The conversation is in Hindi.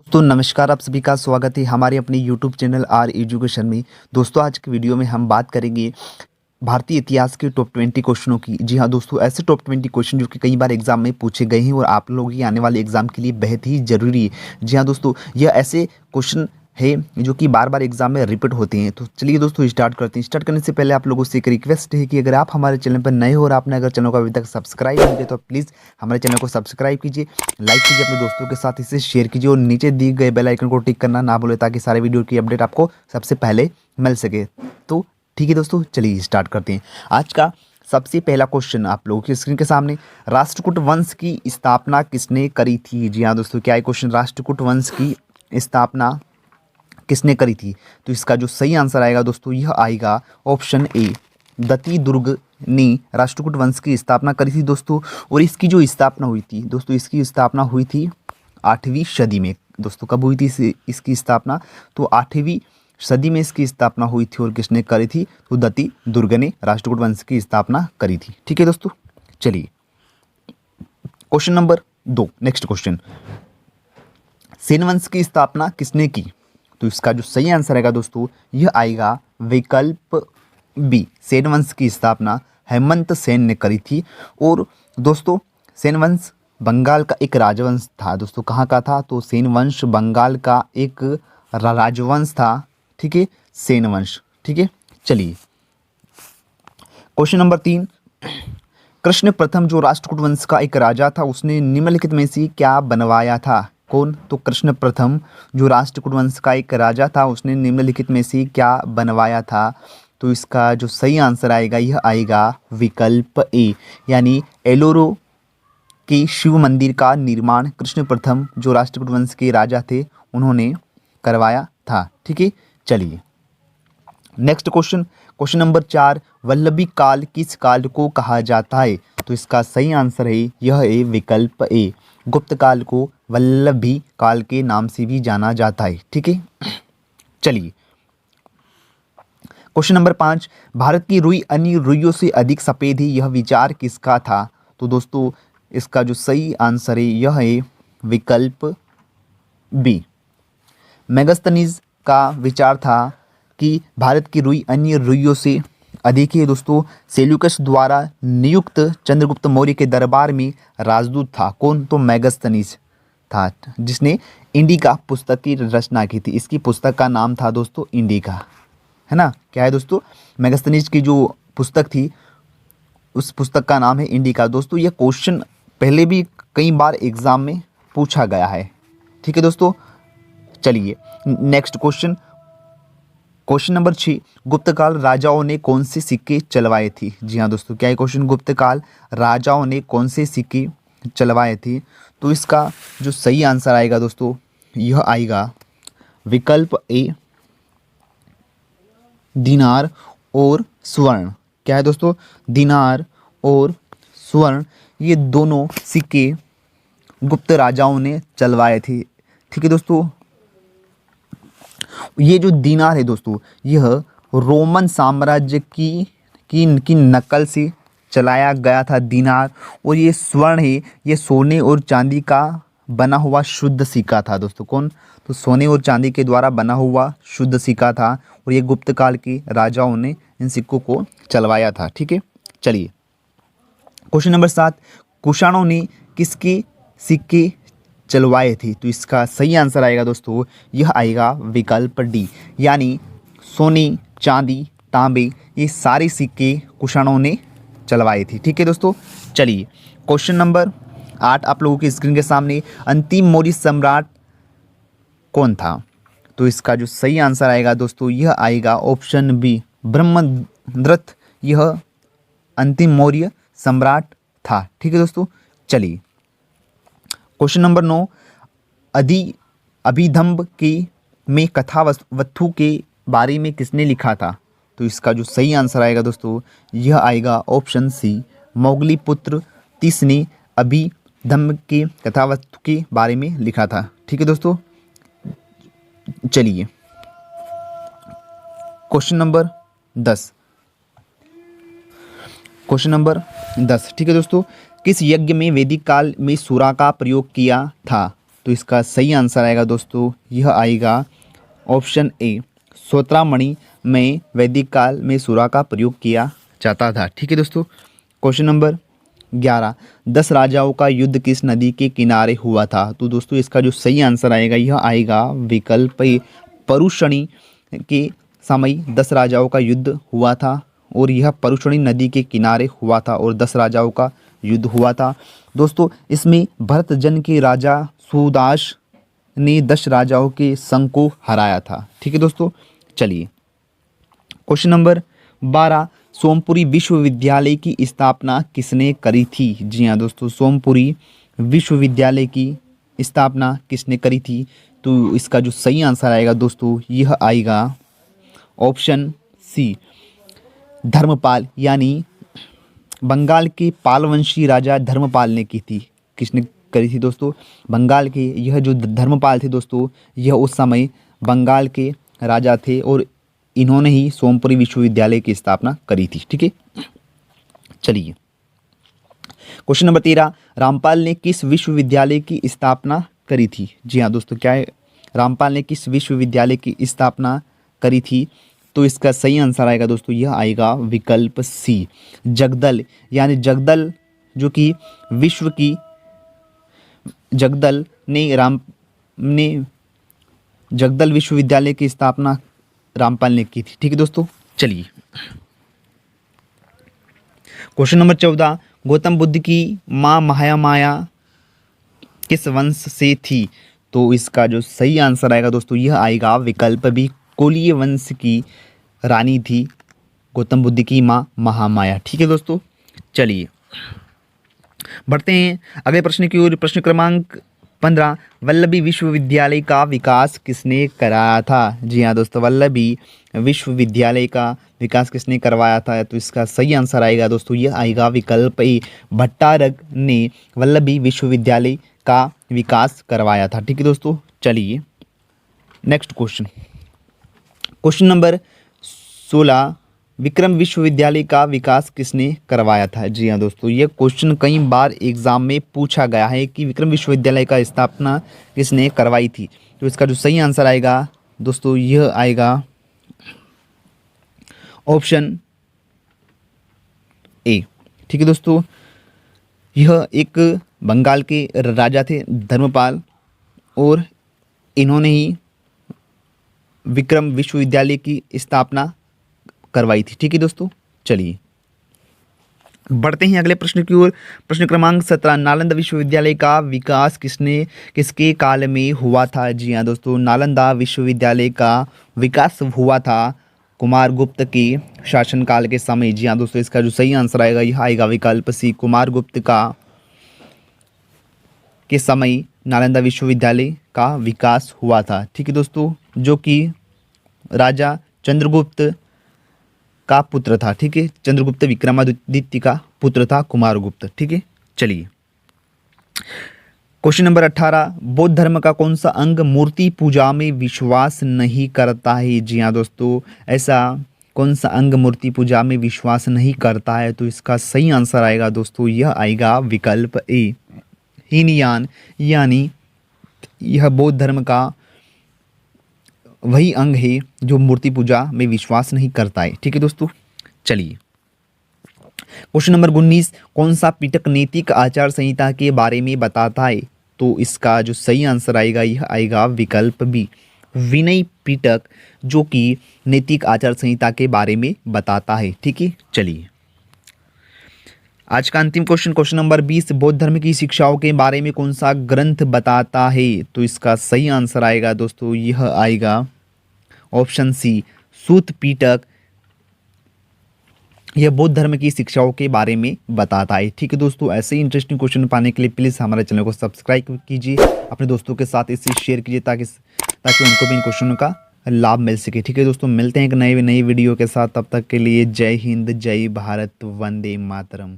दोस्तों नमस्कार, आप सभी का स्वागत है हमारे अपने यूट्यूब चैनल आर एजुकेशन में। दोस्तों आज की वीडियो में हम बात करेंगे भारतीय इतिहास के टॉप 20 क्वेश्चनों की। जी हाँ दोस्तों, ऐसे टॉप 20 क्वेश्चन जो कि कई बार एग्जाम में पूछे गए हैं और आप लोगों की आने वाले एग्जाम के लिए बेहद ही जरूरी है। जी हाँ दोस्तों, यह ऐसे क्वेश्चन है जो कि बार बार एग्जाम में रिपीट होते हैं। तो चलिए दोस्तों स्टार्ट करते हैं। स्टार्ट करने से पहले आप लोगों से एक रिक्वेस्ट है कि अगर आप हमारे चैनल पर नए हो और आपने अगर चैनल को अभी तक सब्सक्राइब नहीं किया तो प्लीज़ हमारे चैनल को सब्सक्राइब कीजिए, लाइक कीजिए, अपने दोस्तों के साथ इसे शेयर कीजिए और नीचे दिए गए बेल आइकन को टिक करना ना भूलें ताकि सारे वीडियो की अपडेट आपको सबसे पहले मिल सके। तो ठीक है दोस्तों, चलिए स्टार्ट करते हैं। आज का सबसे पहला क्वेश्चन आप लोगों की स्क्रीन के सामने, राष्ट्रकूट वंश की स्थापना किसने करी थी? जी हाँ दोस्तों, क्या है क्वेश्चन, राष्ट्रकूट वंश की स्थापना किसने करी थी? तो इसका जो सही आंसर आएगा दोस्तों यह आएगा ऑप्शन ए, दत्ती दुर्ग ने राष्ट्रकूट वंश की स्थापना करी थी दोस्तों। और इसकी जो स्थापना हुई थी दोस्तों, इसकी स्थापना हुई थी 8वीं सदी में। दोस्तों कब हुई थी इसकी स्थापना? तो 8वीं सदी में इसकी स्थापना हुई थी। और किसने करी थी? तो दत्ती दुर्ग ने राष्ट्रकूट वंश की स्थापना करी थी। ठीक है दोस्तों, चलिए question number 2, next question, Sen वंश की स्थापना किसने की? तो इसका जो सही आंसर आएगा दोस्तों यह आएगा विकल्प बी, सेन वंश की स्थापना हेमंत सेन ने करी थी। और दोस्तों सेन वंश बंगाल का एक राजवंश था। दोस्तों कहाँ का था? तो सेन वंश बंगाल का एक राजवंश था। ठीक है, सेन वंश। ठीक है, चलिए क्वेश्चन नंबर 3, कृष्ण प्रथम जो राष्ट्रकूट वंश का एक राजा था उसने निम्नलिखित में से क्या बनवाया था? कौन? तो कृष्ण प्रथम जो राष्ट्रकूट वंश का एक राजा था उसने निम्नलिखित में से क्या बनवाया था? तो इसका जो सही आंसर आएगा यह आएगा विकल्प ए, यानी एलोरा के शिव मंदिर का निर्माण कृष्ण प्रथम जो राष्ट्रकूट वंश के राजा थे उन्होंने करवाया था। ठीक है, चलिए next question, question number 4, Vallabhi काल किस काल को कहा जाता है? तो इसका सही आंसर है यह है विकल्प ए, गुप्त काल को वल्लभी काल के नाम से भी जाना जाता है। ठीक है, चलिए क्वेश्चन नंबर 5, भारत की रुई अन्य रुइयों से अधिक सफेद है, यह विचार किसका था? तो दोस्तों इसका जो सही आंसर है यह है विकल्प बी, मेगास्थनीज का विचार था कि भारत की रुई अन्य रुइयों से अधिक है। दोस्तों सेल्यूकस द्वारा नियुक्त चंद्रगुप्त मौर्य के दरबार में राजदूत था। कौन? तो मेगास्थनीज था जिसने इंडिका पुस्तक की रचना की थी। इसकी पुस्तक का नाम था दोस्तों इंडिका, है ना। क्या है दोस्तों? मेगास्थनीज की जो पुस्तक थी उस पुस्तक का नाम है इंडिका। दोस्तों यह क्वेश्चन पहले भी कई बार एग्जाम में पूछा गया है। ठीक है दोस्तों, चलिए नेक्स्ट क्वेश्चन, क्वेश्चन नंबर 6, गुप्तकाल राजाओं ने कौन से सिक्के चलवाए थे? जी हाँ दोस्तों, क्या है क्वेश्चन, गुप्तकाल राजाओं ने कौन से सिक्के चलवाए थे? तो इसका जो सही आंसर आएगा दोस्तों यह आएगा विकल्प ए, दिनार और स्वर्ण। क्या है दोस्तों? दिनार और स्वर्ण, ये दोनों सिक्के गुप्त राजाओं ने चलवाए थे। ठीक है दोस्तों, ये जो दिनार है दोस्तों यह रोमन साम्राज्य की नकल से चलाया गया था दिनार। और ये स्वर्ण है, ये सोने और चांदी का बना हुआ शुद्ध सिक्का था दोस्तों। कौन? तो सोने और चांदी के द्वारा बना हुआ शुद्ध सिक्का था और ये गुप्त काल के राजाओं ने इन सिक्कों को चलवाया था। ठीक है, चलिए क्वेश्चन नंबर 7, कुषाणों ने किसके सिक्के चलवाए थे? तो इसका सही आंसर आएगा दोस्तों यह आएगा विकल्प डी, यानी सोने, चांदी, तांबे, ये सारे सिक्के कुषाणों ने चलवाए थे। ठीक है दोस्तों, चलिए क्वेश्चन नंबर 8 आप लोगों की स्क्रीन के सामने, अंतिम मौर्य सम्राट कौन था? तो इसका जो सही आंसर आएगा दोस्तों यह आएगा ऑप्शन बी, ब्रह्मदत्त, यह अंतिम मौर्य सम्राट था। ठीक है दोस्तों, चलिए क्वेश्चन नंबर 9, अभिधम्ब के में कथावस्तु के बारे में किसने लिखा था? तो इसका जो सही आंसर आएगा दोस्तों यह आएगा ऑप्शन सी, मोगली पुत्र तीस ने अभिधम्ब के कथावस्तु के बारे में लिखा था। ठीक है दोस्तों, चलिए क्वेश्चन नंबर 10, क्वेश्चन नंबर 10। ठीक है दोस्तों, किस यज्ञ में वैदिक काल में सूरा का प्रयोग किया था? तो इसका सही आंसर आएगा दोस्तों, यह आएगा ऑप्शन ए, श्रोत्रामणि में वैदिक काल में सुरा का प्रयोग किया जाता था। ठीक है दोस्तों। क्वेश्चन नंबर 11, 10 राजाओं का युद्ध किस नदी के किनारे हुआ था? तो दोस्तों इसका जो सही आंसर आएगा यह आएगा विकल्प ए, परुशणी के समय 10 राजाओं का युद्ध हुआ था और यह परुशणी नदी के किनारे हुआ था और 10 राजाओं का युद्ध हुआ था। दोस्तों इसमें भरतजन के राजा सुदास ने 10 राजाओं के संघ को हराया था। ठीक है दोस्तों। चलिए क्वेश्चन नंबर 12, सोमपुरी विश्वविद्यालय की स्थापना किसने करी थी? जी हाँ दोस्तों, सोमपुरी विश्वविद्यालय की स्थापना किसने करी थी? तो इसका जो सही आंसर आएगा दोस्तों यह आएगा ऑप्शन सी, धर्मपाल, यानी बंगाल के पालवंशी राजा धर्मपाल ने की थी। किसने करी थी दोस्तों? बंगाल के यह जो धर्मपाल थे दोस्तों, यह उस समय बंगाल के राजा थे और इन्होंने ही सोमपुरी विश्वविद्यालय की स्थापना करी थी। ठीक है। चलिए क्वेश्चन नंबर 13, रामपाल ने किस विश्वविद्यालय की स्थापना करी थी? जी हाँ दोस्तों, क्या है, रामपाल ने किस विश्वविद्यालय की स्थापना करी थी? तो इसका सही आंसर आएगा दोस्तों, यह आएगा विकल्प सी, जगदल, यानी जगदल जो कि विश्व की जगदल ने जगदल विश्वविद्यालय की स्थापना रामपाल ने की थी। ठीक है दोस्तों। चलिए क्वेश्चन नंबर 14, गौतम बुद्ध की माँ महामाया किस वंश से थी? तो इसका जो सही आंसर आएगा दोस्तों यह आएगा विकल्प बी, कोलीय वंश की रानी थी गौतम बुद्ध की माँ महामाया। ठीक है दोस्तों। चलिए बढ़ते हैं अगले प्रश्न की ओर। प्रश्न क्रमांक 15, वल्लभी विश्वविद्यालय का विकास किसने कराया था? जी हाँ दोस्तों, वल्लभी विश्वविद्यालय का विकास किसने करवाया था? तो इसका सही आंसर आएगा दोस्तों, यह आएगा विकल्प ए, भट्टारक ने वल्लभी विश्वविद्यालय का विकास करवाया था। ठीक है दोस्तों। चलिए next question, question number 16, Vikram विश्वविद्यालय का विकास किसने करवाया था? जी हाँ दोस्तों, यह क्वेश्चन कई बार एग्जाम में पूछा गया है कि विक्रम विश्वविद्यालय का स्थापना किसने करवाई थी। तो इसका जो सही आंसर आएगा दोस्तों यह आएगा ऑप्शन ए। ठीक है दोस्तों, यह एक बंगाल के राजा थे धर्मपाल और इन्होंने ही विक्रम विश्वविद्यालय की स्थापना करवाई थी। ठीक है दोस्तों। चलिए बढ़ते हैं अगले प्रश्न की ओर। प्रश्न क्रमांक 17, नालंदा विश्वविद्यालय का विकास किसके काल में हुआ था? जी हाँ दोस्तों, नालंदा विश्वविद्यालय का विकास हुआ था कुमारगुप्त के शासनकाल के समय। जी हाँ दोस्तों, इसका जो सही आंसर आएगा यह आएगा विकल्प सी, कुमारगुप्त के समय नालंदा विश्वविद्यालय का विकास हुआ था। ठीक है दोस्तों, जो कि राजा चंद्रगुप्त का पुत्र था। ठीक है, चंद्रगुप्त विक्रमादित्य का पुत्र था कुमारगुप्त। ठीक है। चलिए क्वेश्चन नंबर 18, बौद्ध धर्म का कौन सा अंग मूर्ति पूजा में विश्वास नहीं करता है? जी हाँ दोस्तों, ऐसा कौन सा अंग मूर्ति पूजा में विश्वास नहीं करता है? तो इसका सही आंसर आएगा दोस्तों, यह आएगा विकल्प ए, हीनयान, यानी यह बौद्ध धर्म का वही अंग है जो मूर्ति पूजा में विश्वास नहीं करता है। ठीक है दोस्तों। चलिए क्वेश्चन नंबर 19, कौन सा पिटक नैतिक आचार संहिता के बारे में बताता है? तो इसका जो सही आंसर आएगा यह आएगा विकल्प बी, विनय पिटक, जो कि नैतिक आचार संहिता के बारे में बताता है। ठीक है। चलिए आज का अंतिम क्वेश्चन, क्वेश्चन नंबर 20, बौद्ध धर्म की शिक्षाओं के बारे में कौन सा ग्रंथ बताता है? तो इसका सही आंसर आएगा दोस्तों, यह आएगा ऑप्शन सी, सूत पिटक। यह बौद्ध धर्म की शिक्षाओं के बारे में बताता है। ठीक है दोस्तों, ऐसे ही इंटरेस्टिंग क्वेश्चन पाने के लिए प्लीज़ हमारे चैनल को सब्सक्राइब कीजिए, अपने दोस्तों के साथ इसे शेयर कीजिए ताकि उनको भी इन क्वेश्चनों का लाभ मिल सके। ठीक है दोस्तों, मिलते हैं एक नई वीडियो के साथ, तब तक के लिए जय हिंद, जय भारत, वंदे मातरम।